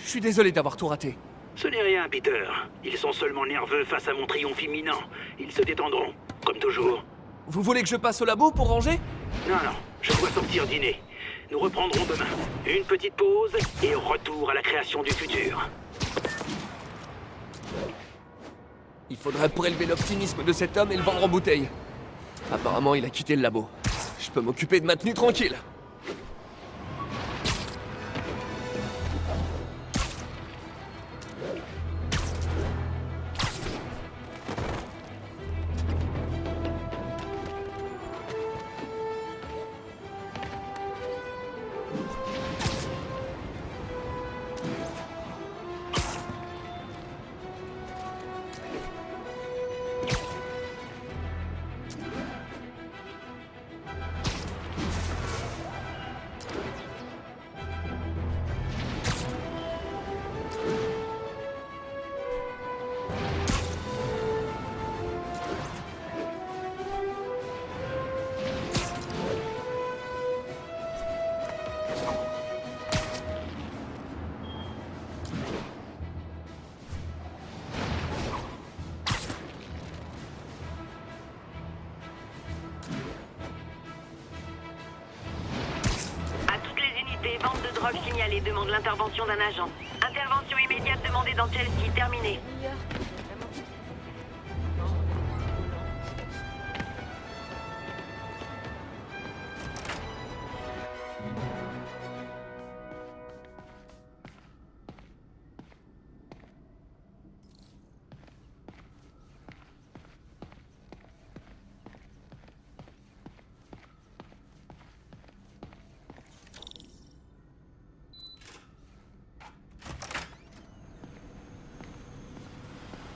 Je suis désolé d'avoir tout raté. Ce n'est rien, Peter. Ils sont seulement nerveux face à mon triomphe imminent. Ils se détendront, comme toujours. Vous voulez que je passe au labo pour ranger? Non, je dois sortir dîner. Nous reprendrons demain. Une petite pause et retour à la création du futur. Il faudrait prélever l'optimisme de cet homme et le vendre en bouteille. Apparemment, il a quitté le labo. Je peux m'occuper de ma tenue tranquille. Vente de drogue signalée demande l'intervention d'un agent. Intervention immédiate demandée dans Chelsea. Terminée.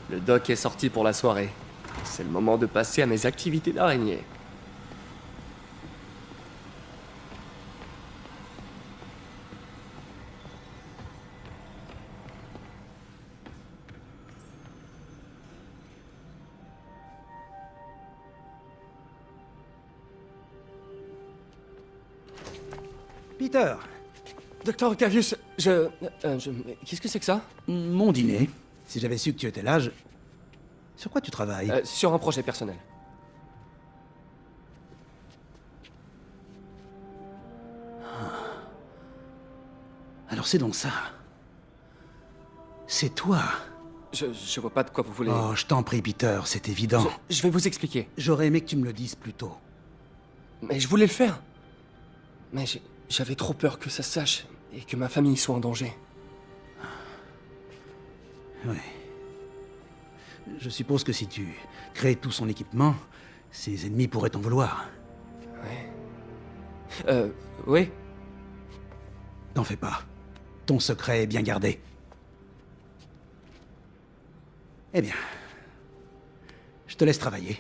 Le doc est sorti pour la soirée. C'est le moment de passer à mes activités d'araignée. Peter, Docteur Octavius, qu'est-ce que c'est que ça? mon dîner. Si j'avais su que tu étais là, Sur quoi tu travailles? Sur un projet personnel. Alors c'est donc ça. C'est toi. Je vois pas de quoi vous voulez... Oh, je t'en prie, Peter, c'est évident. Je vais vous expliquer. J'aurais aimé que tu me le dises plus tôt. Mais je voulais le faire. Mais j'avais trop peur que ça se sache et que ma famille soit en danger. Oui. Je suppose que si tu crées tout son équipement, ses ennemis pourraient t'en vouloir. Oui. T'en fais pas. Ton secret est bien gardé. Eh bien, je te laisse travailler.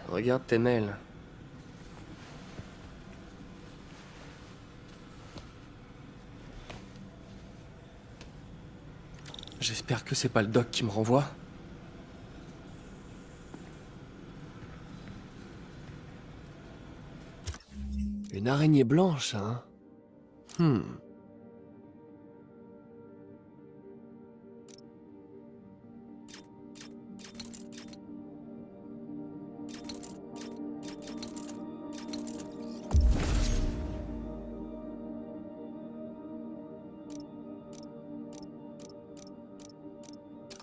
Regarde tes mails. J'espère que c'est pas le doc qui me renvoie. Une araignée blanche, hein?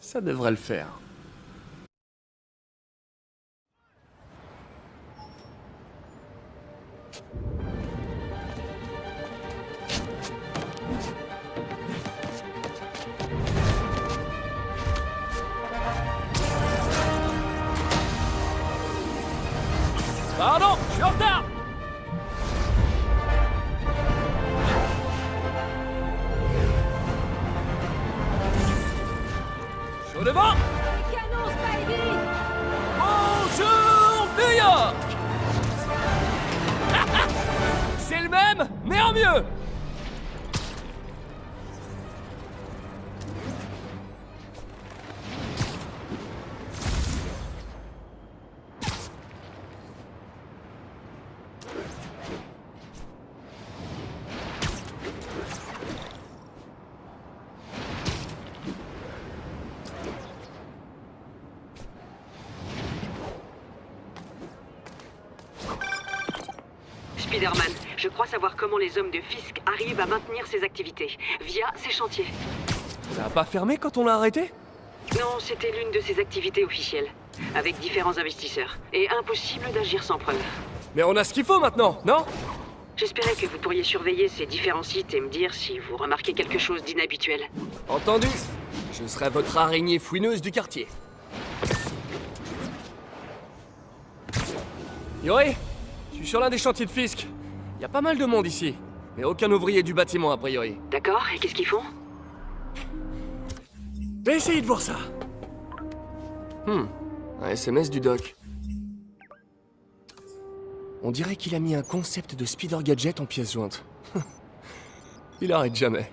Ça devrait le faire. Pardon, je suis en retard! Chaud devant! Canon, Spidey! Bonjour, New York! mais en mieux! Spider-Man, je crois savoir comment les hommes de Fisk arrivent à maintenir ces activités, via ces chantiers. Ça a pas fermé quand on l'a arrêté? Non, c'était l'une de ces activités officielles, avec différents investisseurs, et impossible d'agir sans preuve. Mais on a ce qu'il faut maintenant, non? J'espérais que vous pourriez surveiller ces différents sites et me dire si vous remarquez quelque chose d'inhabituel. Entendu. Je serai votre araignée fouineuse du quartier. Yuri, je suis sur l'un des chantiers de Fisk. Il y a pas mal de monde ici, mais aucun ouvrier du bâtiment a priori. D'accord, et qu'est-ce qu'ils font? J'ai essayé de voir ça. Un SMS du doc. On dirait qu'il a mis un concept de Spider Gadget en pièce jointe. Il arrête jamais.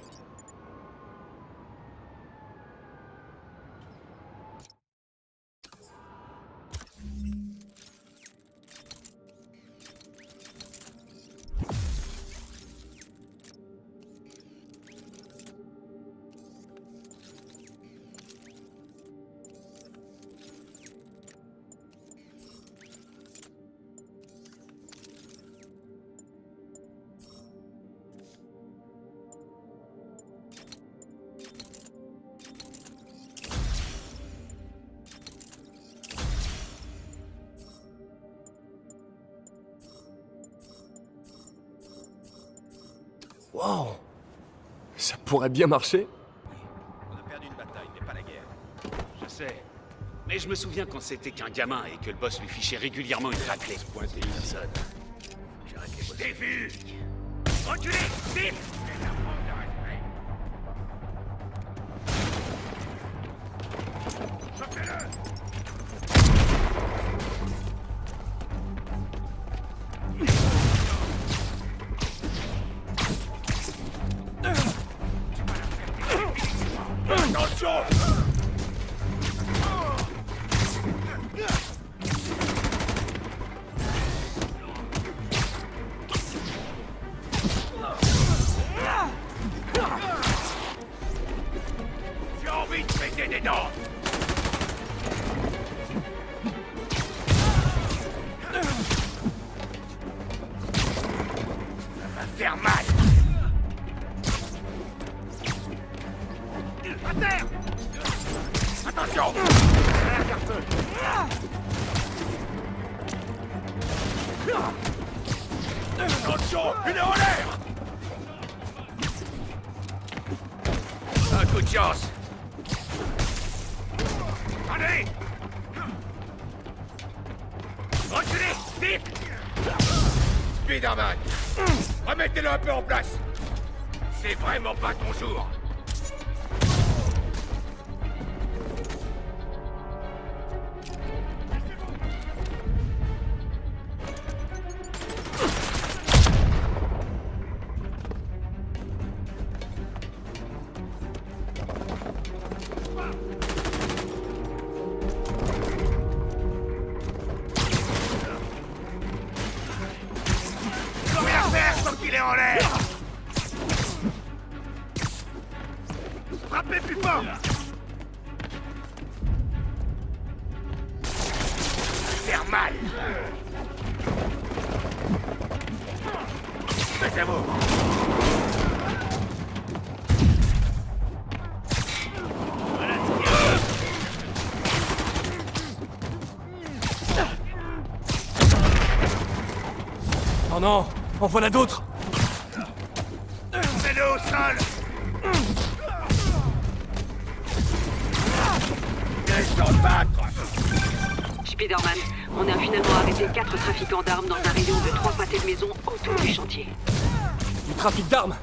Wow! Ça pourrait bien marcher. On a perdu une bataille, mais pas la guerre. Je sais. Mais je me souviens quand c'était qu'un gamin et que le boss lui fichait régulièrement une raclée. Pointer personne. J'arrête les mots. T'es vu! Reculez! Vite! J'ai envie de péter des dents! Ça va faire mal! À terre! Attention! Attention! Il est en l'air! Un coup de chance! Allez! Reculez! Vite! Spider-Man! Remettez-le un peu en place! C'est vraiment pas ton jour! Il est en l'air! Frappez plus fort! Faire mal! Mais c'est bon! Oh non! En voilà d'autres! Mets-le au sol! Laisse-en battre! Spider-Man, on a finalement arrêté 4 trafiquants d'armes dans un rayon de 3 pâtés de maison autour du chantier. Du trafic d'armes!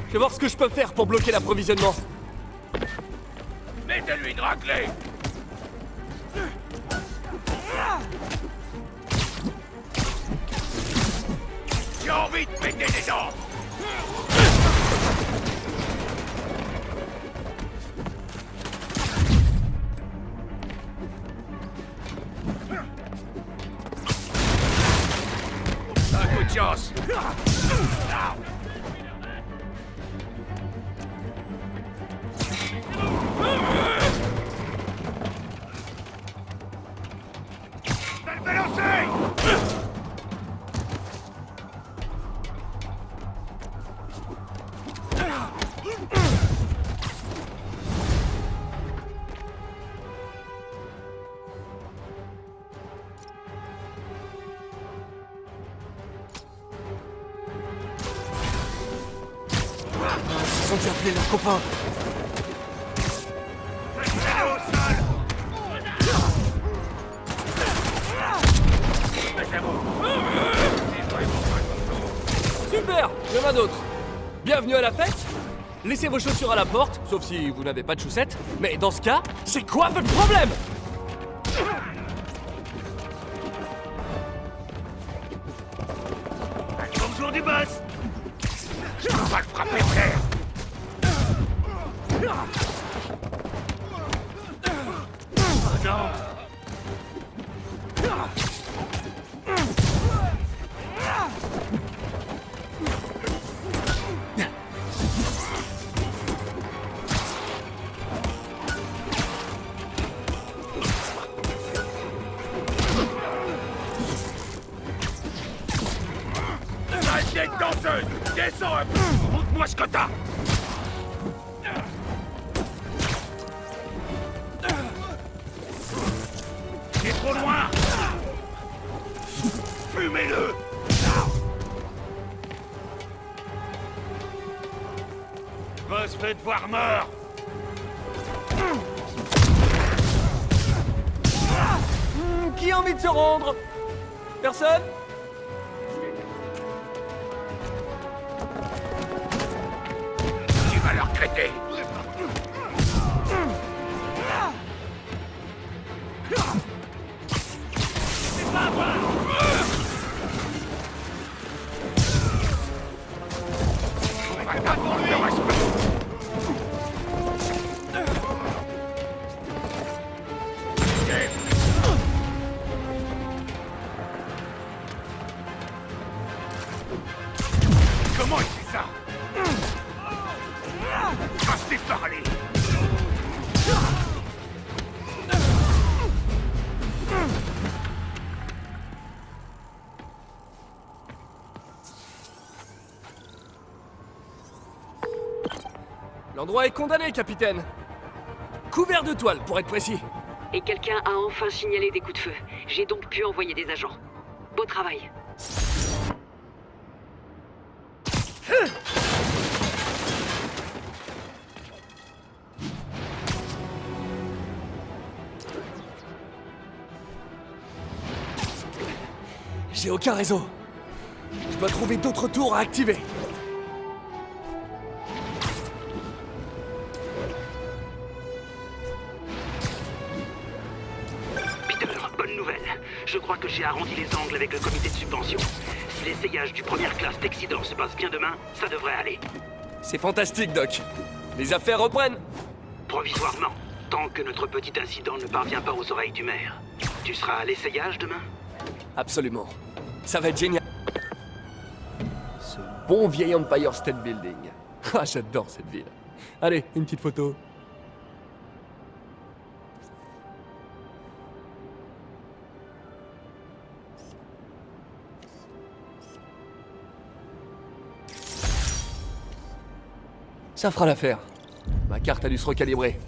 Je vais voir ce que je peux faire pour bloquer l'approvisionnement. Mettez-lui une raclée! J'ai envie de péter des dents! Un coup de chance. Belle lancée! Ils ont dû appeler leurs copains. Restez au sol! Mais c'est bon. C'est vraiment pas content. Super, il y en a d'autres. Bienvenue à la fête. Laissez vos chaussures à la porte, sauf si vous n'avez pas de chaussettes. Mais dans ce cas, c'est quoi votre problème? Bonjour du boss! Je peux pas le frapper en l'air! Oh non! Sale de danseuse! Descends un peu! Montre-moi ce que t'as! C'est trop loin! Fumez-le! Boss fait devoir mort! Qui a envie de se rendre? Personne? Tu vas le regretter! C'est pas moi! On va t'attendre le respect! Comment il fait ça? Assez parlé! L'endroit est condamné, capitaine. Couvert de toile, pour être précis. Et quelqu'un a enfin signalé des coups de feu. J'ai donc pu envoyer des agents. Beau travail. J'ai aucun réseau. Je dois trouver d'autres tours à activer. Peter, bonne nouvelle. Je crois que j'ai arrondi les angles avec le comité de subvention. Si l'essayage du première classe d'Exidor se passe bien demain, ça devrait aller. C'est fantastique, Doc. Les affaires reprennent. Provisoirement, tant que notre petit incident ne parvient pas aux oreilles du maire. Tu seras à l'essayage demain? Absolument. Ça va être génial. Ce bon vieil Empire State Building. Ah, j'adore cette ville. Allez, une petite photo. Ça fera l'affaire. Ma carte a dû se recalibrer.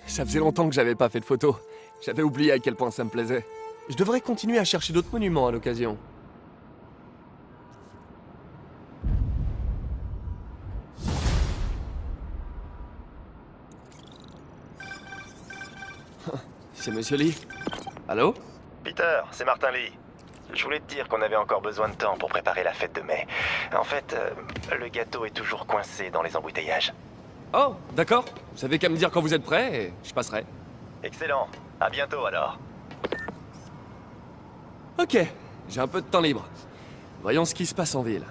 Ça faisait longtemps que j'avais pas fait de photos. J'avais oublié à quel point ça me plaisait. Je devrais continuer à chercher d'autres monuments à l'occasion. C'est Monsieur Lee. Allô? Peter, c'est Martin Lee. Je voulais te dire qu'on avait encore besoin de temps pour préparer la fête de mai. En fait, le gâteau est toujours coincé dans les embouteillages. Oh, d'accord. Vous savez qu'à me dire quand vous êtes prêt et je passerai. Excellent. À bientôt alors. Ok, j'ai un peu de temps libre. Voyons ce qui se passe en ville.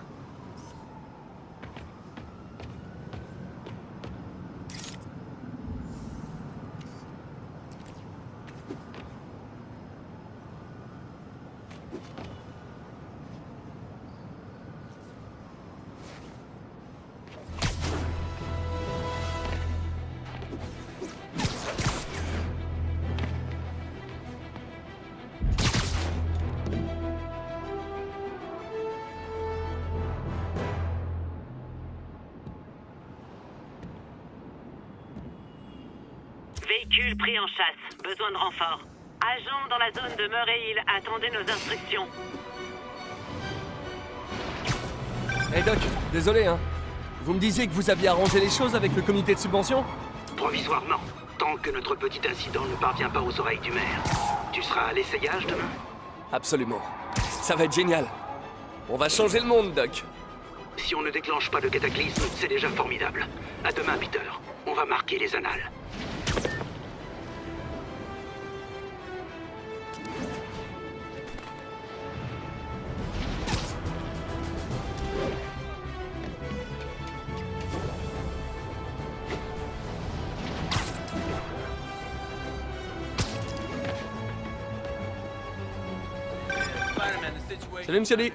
Véhicule pris en chasse. Besoin de renfort. Agent dans la zone de Murray Hill. Attendez nos instructions. Hey Doc, désolé hein. Vous me disiez que vous aviez arrangé les choses avec le comité de subvention? Provisoirement, tant que notre petit incident ne parvient pas aux oreilles du maire. Tu seras à l'essayage demain? Absolument. Ça va être génial. On va changer le monde, Doc. Si on ne déclenche pas de cataclysme, c'est déjà formidable. À demain, Peter. On va marquer les annales. Salut, monsieur Lee.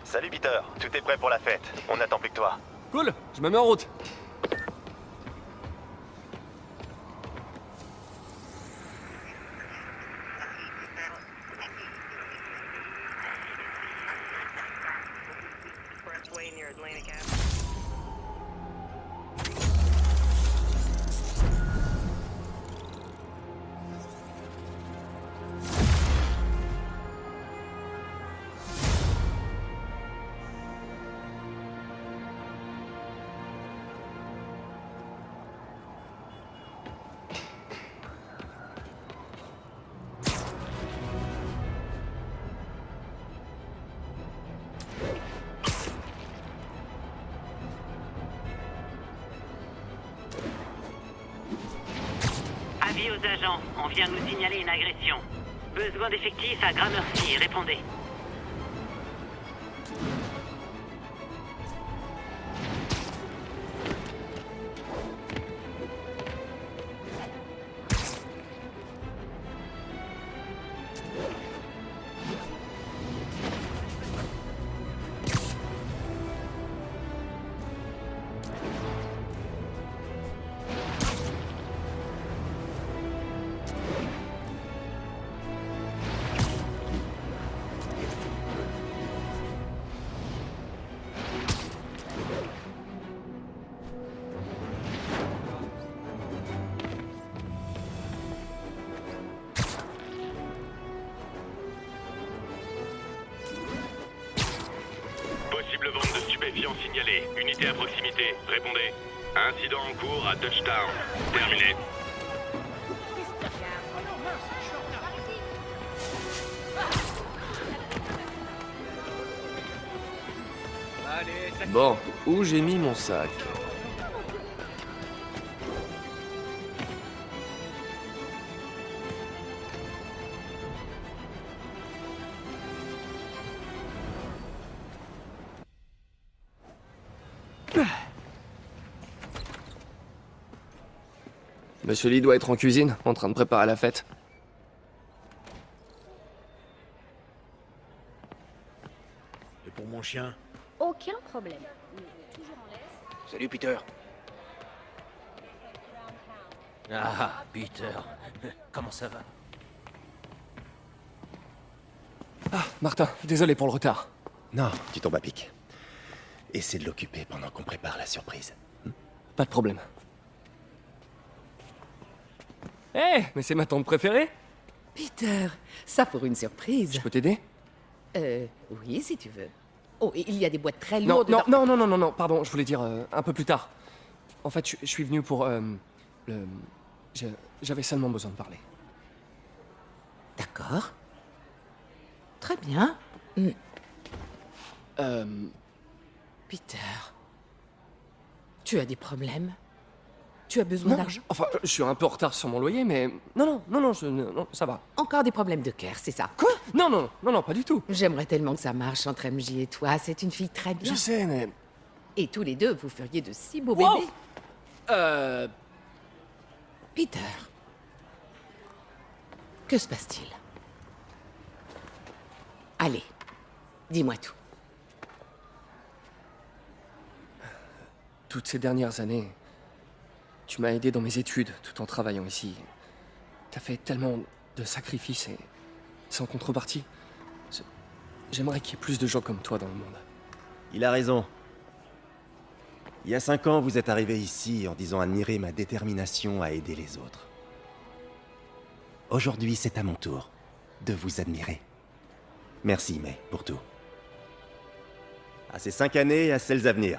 Salut Peter, tout est prêt pour la fête. On n'attend plus que toi. Cool, je me mets en route. Avis aux agents, on vient nous signaler une agression. Besoin d'effectifs à Gramercy, répondez. Possible vente de stupéfiants signalée. Unité à proximité. Répondez. Incident en cours à Touchdown. Terminé. Bon, où j'ai mis mon sac? Monsieur Lee doit être en cuisine, en train de préparer la fête. Et pour mon chien? Aucun problème. Salut Peter. Ah, Peter. Comment ça va? Ah, Martin, désolé pour le retard. Non, tu tombes à pic. Essaie de l'occuper pendant qu'on prépare la surprise. Pas de problème. Eh, mais c'est ma tante préférée. Peter, ça pour une surprise. Je peux t'aider? Oui, si tu veux. Oh, et il y a des boîtes très Non, lourdes. non, pardon, je voulais dire un peu plus tard. En fait, je suis venu pour, j'avais seulement besoin de parler. D'accord. Très bien. Peter, tu as des problèmes? Tu as besoin Non, d'argent? enfin, je suis un peu en retard sur mon loyer, mais... Non, ça va. Encore des problèmes de cœur, c'est ça? Quoi? Non, non, non, non, pas du tout. J'aimerais tellement que ça marche entre MJ et toi. C'est une fille très bien. Je sais, mais... Et tous les deux, vous feriez de si beaux Wow. bébés. Peter. Que se passe-t-il? Allez, dis-moi tout. Toutes ces dernières années, tu m'as aidé dans mes études tout en travaillant ici. T'as fait tellement de sacrifices et sans contrepartie. J'aimerais qu'il y ait plus de gens comme toi dans le monde. Il a raison. Il y a 5 ans, vous êtes arrivé ici en disant admirer ma détermination à aider les autres. Aujourd'hui, c'est à mon tour de vous admirer. Merci, May, pour tout. À ces 5 années et à celles à venir.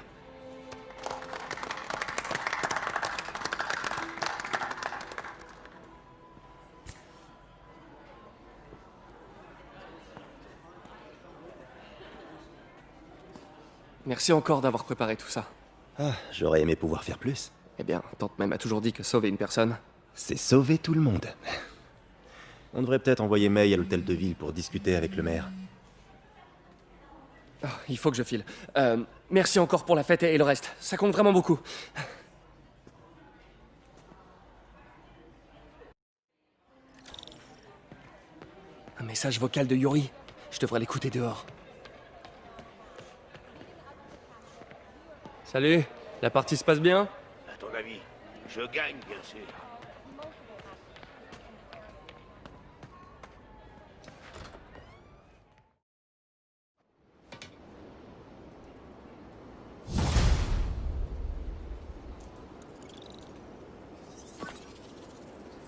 Merci encore d'avoir préparé tout ça. Ah, j'aurais aimé pouvoir faire plus. Eh bien, tante même a toujours dit que sauver une personne... C'est sauver tout le monde. On devrait peut-être envoyer May à l'hôtel de ville pour discuter avec le maire. Oh, il faut que je file. Merci encore pour la fête et le reste. Ça compte vraiment beaucoup. Un message vocal de Yuri. Je devrais l'écouter dehors. Salut, la partie se passe bien? À ton avis, je gagne, bien sûr.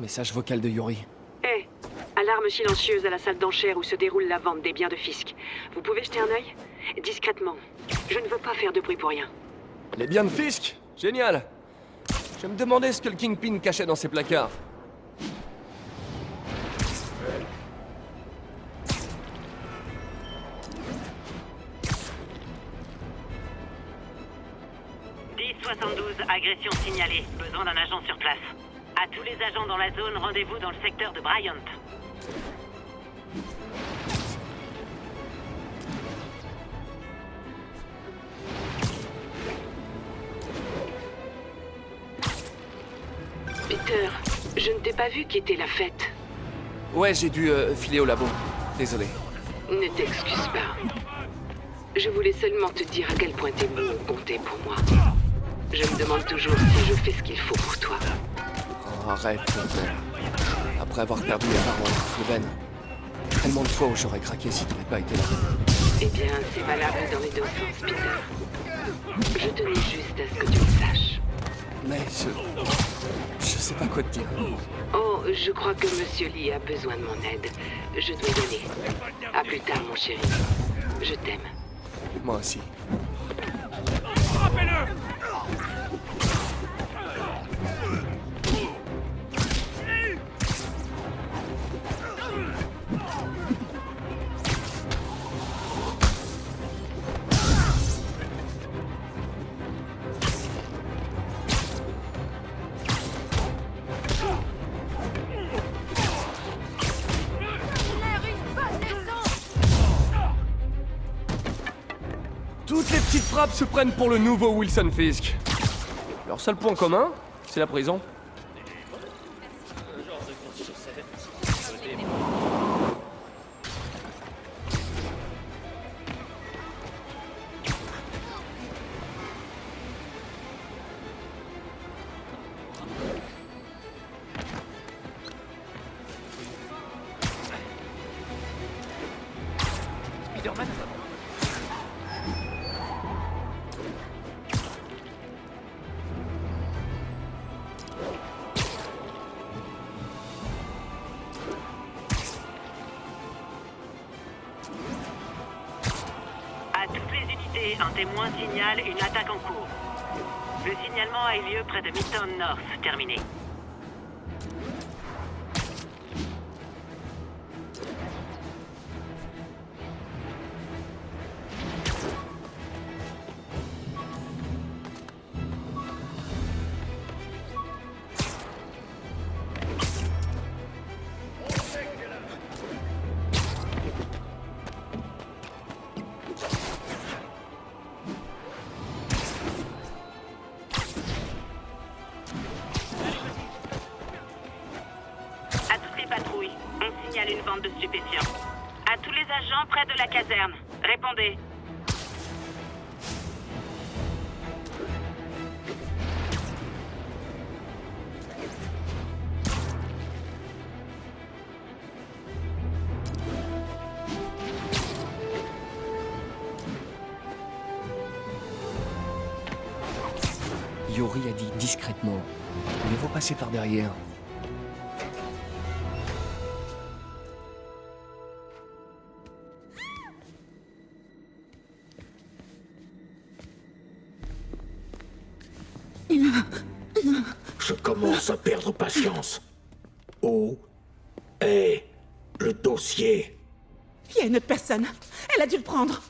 Message vocal de Yuri. Hé, alarme silencieuse à la salle d'enchères où se déroule la vente des biens de Fisk. Vous pouvez jeter un œil? Discrètement. Je ne veux pas faire de bruit pour rien. Les biens de Fisk? Génial! Je me demandais ce que le Kingpin cachait dans ses placards. Agression signalée. Besoin d'un agent sur place. À tous les agents dans la zone, rendez-vous dans le secteur de Bryant. Peter, je ne t'ai pas vu quitter la fête. Ouais, j'ai dû filer au labo. Désolé. Ne t'excuse pas. Je voulais seulement te dire à quel point tes mots comptaient pour moi. Je me demande toujours si je fais ce qu'il faut pour toi. Oh, arrête, mon père. Après avoir perdu mes parents, Ben, tellement de fois où j'aurais craqué si t'avais pas été là. Eh bien, c'est valable dans les deux sens, Peter. Je tenais juste à ce que tu le saches. Mais je sais pas quoi te dire. Oh, je crois que Monsieur Lee a besoin de mon aide. Je dois y aller. À plus tard, mon chéri. Je t'aime. Moi aussi. Frappez-le! Toutes les petites frappes se prennent pour le nouveau Wilson Fisk. Leur seul point commun, c'est la prison. Spider-Man. À toutes les unités, un témoin signale une attaque en cours. Le signalement a eu lieu près de Midtown North. Terminé. Agent près de la caserne. Répondez. Yori a dit discrètement. Mais faut passer par derrière. Je commence à perdre patience. Où est le dossier? Il y a une autre personne. Elle a dû le prendre.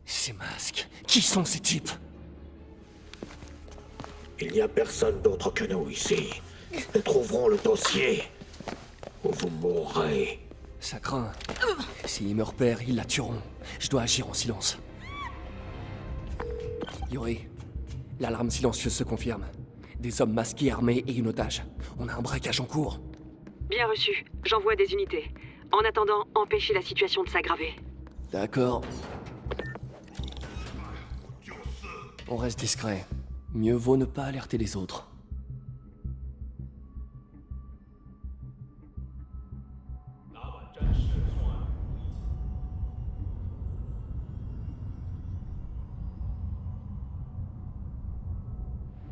Ces masques. Qui sont ces types? Il n'y a personne d'autre que nous ici. Nous trouverons le dossier. Ou vous mourrez. Ça craint. S'ils me repèrent, ils la tueront. Je dois agir en silence. Yori, l'alarme silencieuse se confirme. Des hommes masqués, armés et une otage. On a un braquage en cours. Bien reçu. J'envoie des unités. En attendant, empêchez la situation de s'aggraver. D'accord. On reste discret. Mieux vaut ne pas alerter les autres.